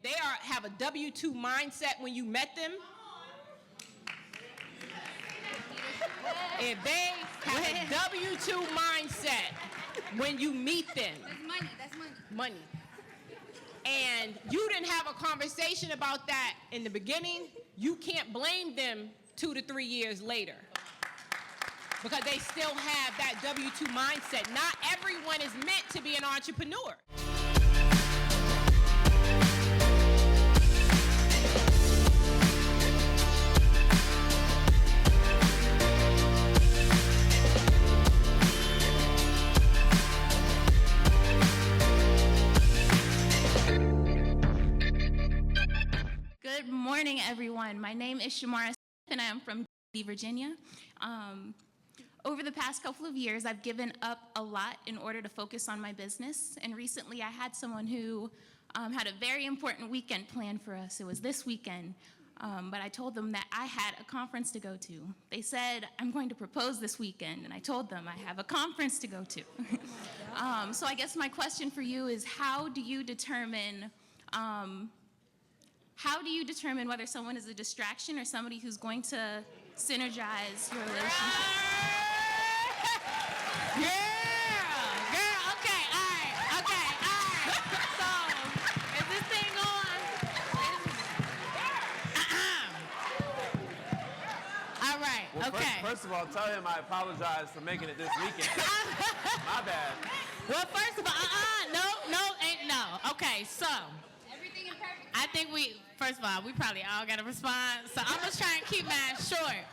They have a W-2 mindset when you met them. If they have a W-2 mindset when you meet them. That's money. That's money. Money. And you didn't have a conversation about that in the beginning, you can't blame them 2 to 3 years later. Because they still have that W-2 mindset. Not everyone is meant to be an entrepreneur. Good morning, everyone. My name is Shamara Smith, and I am from Virginia. Over the past couple of years, I've given up a lot in order to focus on my business. And recently, I had someone who had a very important weekend planned for us. It was this weekend. But I told them that I had a conference to go to. They said, I'm going to propose this weekend. And I told them I have a conference to go to. So I guess my question for you is, how do you determine whether someone is a distraction or somebody who's going to synergize your relationship? Yeah, girl, okay, all right. So, is this thing on? All right, well, okay. First of all, tell him I apologize for making it this weekend. My bad. Well, first of all, no. Okay, so. Everything is perfect. I think first of all, we probably all got a response. So I'm just trying to keep mine short.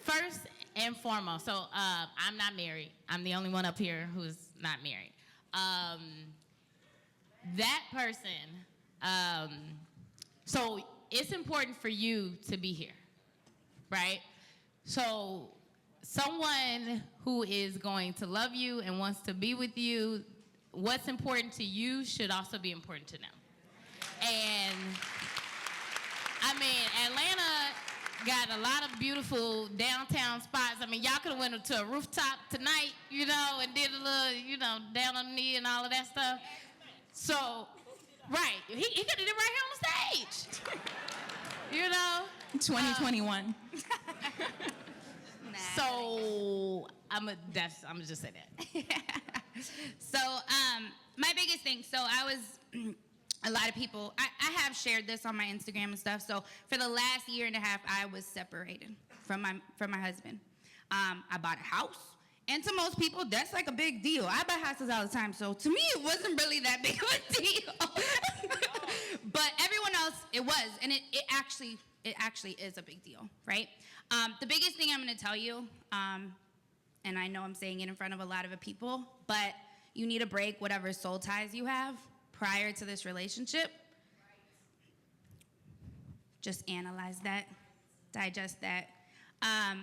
First and foremost, so I'm not married. I'm the only one up here who's not married. That person, so it's important for you to be here, right? So someone who is going to love you and wants to be with you, what's important to you should also be important to them. And I mean, Atlanta got a lot of beautiful downtown spots. I mean, y'all could have went to a rooftop tonight, and did a little, down on the knee and all of that stuff. So, right, he could have did it right here on the stage. 2021. So, I'm gonna just say that. So, my biggest thing, so I was, a lot of people, I have shared this on my Instagram and stuff. So for the last year and a half, I was separated from my husband. I bought a house. And to most people, that's like a big deal. I buy houses all the time. So to me, it wasn't really that big of a deal. But everyone else, it was. And it actually is a big deal, right? The biggest thing I'm going to tell you, and I know I'm saying it in front of a lot of people, but you need to break whatever soul ties you have prior to this relationship. Just analyze that, digest that.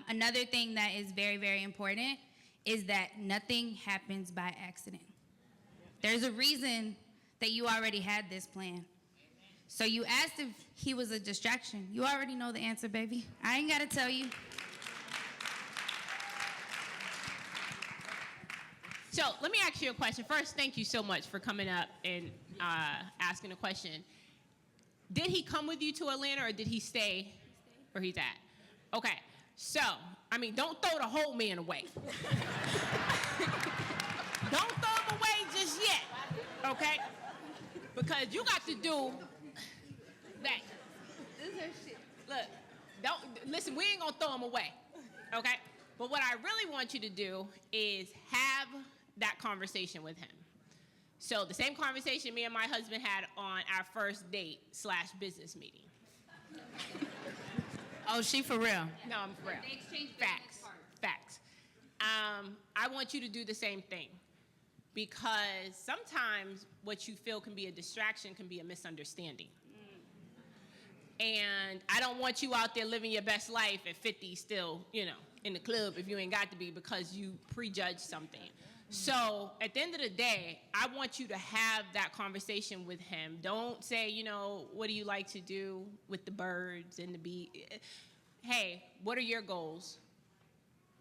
Another thing that is very, very important is that nothing happens by accident. There's a reason that you already had this plan. So you asked if he was a distraction. You already know the answer, baby. I ain't gotta tell you. So let me ask you a question. First, thank you so much for coming up and asking a question. Did he come with you to Atlanta, or did he stay where he's at? Okay, so, I mean, don't throw the whole man away. Don't throw him away just yet, okay? Because you got to do that. This is her shit. Look, listen, we ain't gonna throw him away, okay? But what I really want you to do is have that conversation with him. So the same conversation me and my husband had on our first date / business meeting. Oh, she for real? No, I'm for real. They exchange Facts. I want you to do the same thing, because sometimes what you feel can be a distraction can be a misunderstanding. And I don't want you out there living your best life at 50 still, in the club if you ain't got to be, because you prejudge something. So at the end of the day, I want you to have that conversation with him. Don't say, what do you like to do with the birds and the bee? Hey, what are your goals?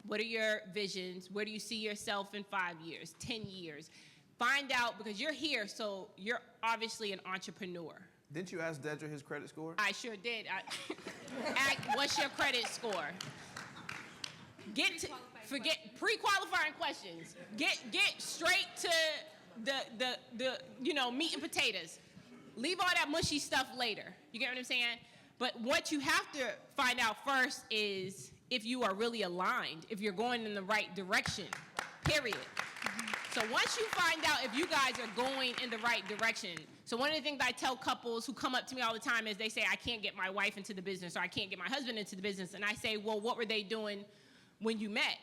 What are your visions? Where do you see yourself in 5 years, 10 years? find out, because you're here, so you're obviously an entrepreneur. Didn't you ask Dedric his credit score? I sure did. What's your credit score? Forget pre-qualifying questions. Get straight to the meat and potatoes. Leave all that mushy stuff later. You get what I'm saying? But what you have to find out first is if you are really aligned, if you're going in the right direction, period. So once you find out if you guys are going in the right direction, so one of the things I tell couples who come up to me all the time is they say, I can't get my wife into the business, or I can't get my husband into the business. And I say, well, what were they doing when you met?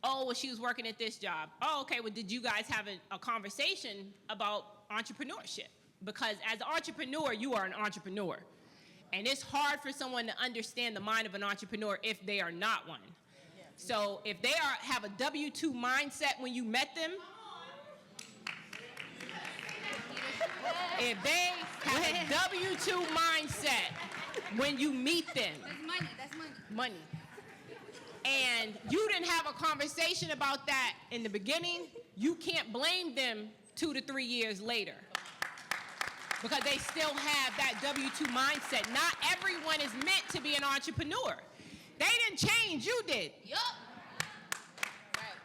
Oh, well, she was working at this job. Oh, okay, well, did you guys have a conversation about entrepreneurship? Because as an entrepreneur, you are an entrepreneur. And it's hard for someone to understand the mind of an entrepreneur if they are not one. So if they have a W-2 mindset when you met them, if they have a W-2 mindset when you meet them, That's money. money, and you didn't have a conversation about that in the beginning, you can't blame them 2 to 3 years later. Because they still have that W-2 mindset. Not everyone is meant to be an entrepreneur. They didn't change, you did. Yup.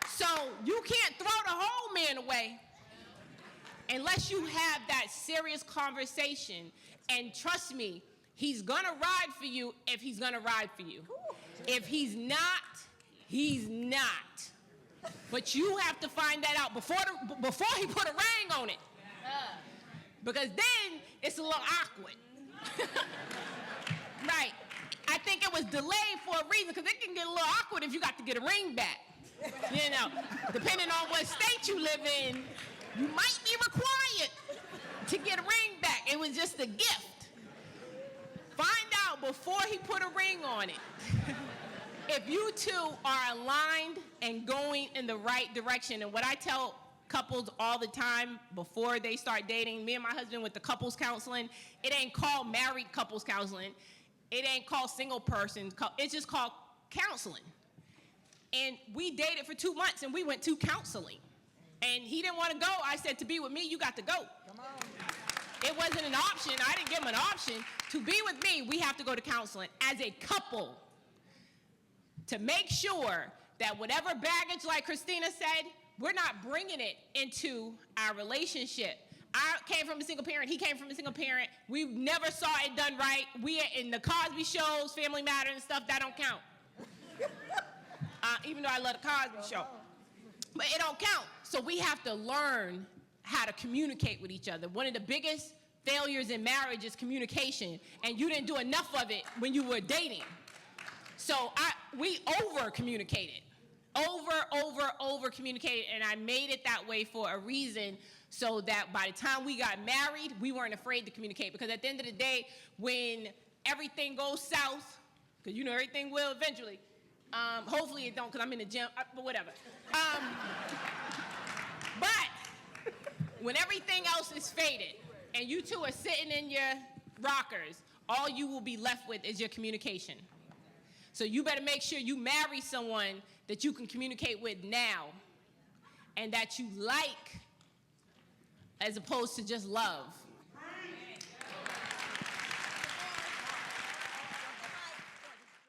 So you can't throw the whole man away unless you have that serious conversation. And trust me, he's gonna ride for you if he's gonna ride for you. If he's not, he's not. But you have to find that out before he put a ring on it. Because then it's a little awkward. Right. I think it was delayed for a reason, because it can get a little awkward if you got to get a ring back. You know, depending on what state you live in, you might be required to get a ring back. It was just a gift. Find out before he put a ring on it if you two are aligned and going in the right direction. And what I tell couples all the time before they start dating, me and my husband with the couples counseling, it ain't called married couples counseling. It ain't called single person. It's just called counseling. And we dated for 2 months and we went to counseling. And he didn't want to go. I said, to be with me, you got to go. Come on. It wasn't an option. I didn't give him an option. To be with me, we have to go to counseling as a couple to make sure that whatever baggage, like Kristina said, we're not bringing it into our relationship. I came from a single parent. He came from a single parent. We never saw it done right. We in the Cosby shows, Family Matters and stuff, that don't count. Even though I love the Cosby show. But it don't count. So we have to learn how to communicate with each other. One of the biggest failures in marriage is communication. And you didn't do enough of it when you were dating. So we over-communicated. Over communicated, and I made it that way for a reason, so that by the time we got married, we weren't afraid to communicate. Because at the end of the day, when everything goes south, because you know everything will eventually, hopefully it don't, because I'm in the gym, but whatever. But when everything else is faded, and you two are sitting in your rockers, all you will be left with is your communication. So you better make sure you marry someone that you can communicate with now and that you like, as opposed to just love.